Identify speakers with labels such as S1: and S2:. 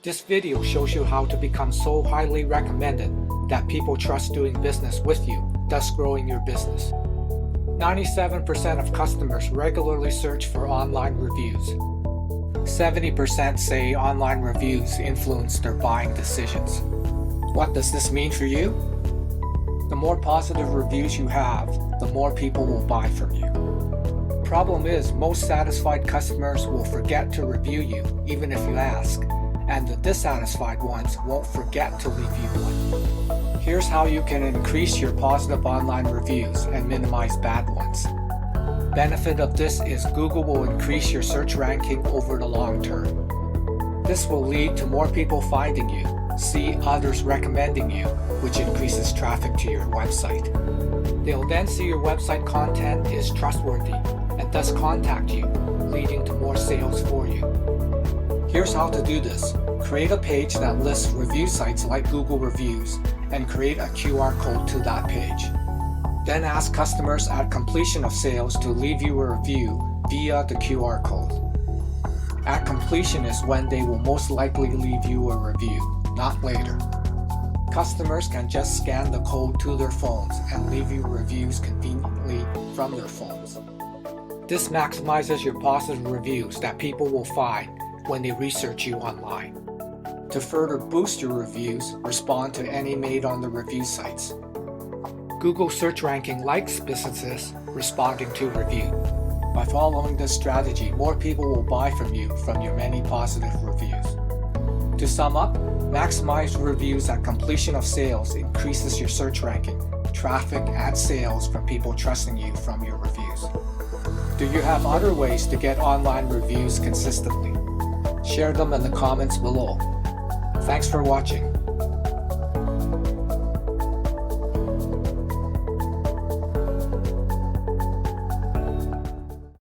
S1: This video shows you how to become so highly recommended that people trust doing business with you, thus growing your business. 97% of customers regularly search for online reviews. 70% say online reviews influence their buying decisions. What does this mean for you? The more positive reviews you have, the more people will buy from you. Problem is, most satisfied customers will forget to review you even if you ask, and the dissatisfied ones won't forget to leave you one. Here's how you can increase your positive online reviews and minimize bad ones. Benefit of this is Google will increase your search ranking over the long term. This will lead to more people finding you, see others recommending you, which increases traffic to your website. They'll then see your website content is trustworthy and thus contact you, leading to more sales for you. Here's how to do this. Create a page that lists review sites like Google Reviews and create a QR code to that page. Then ask customers at completion of sales to leave you a review via the QR code. At completion is when they will most likely leave you a review, not later. Customers can just scan the code to their phones and leave you reviews conveniently from their phones. This maximizes your positive reviews that people will find when they research you online. To further boost your reviews, respond to any made on the review sites. Google search ranking likes businesses responding to reviews. By following this strategy, more people will buy from your many positive reviews. To sum up, maximize reviews at completion of sales increases your search ranking, traffic, and sales from people trusting you from your reviews. Do you have other ways to get online reviews consistently? Share them in the comments below. Thanks for watching.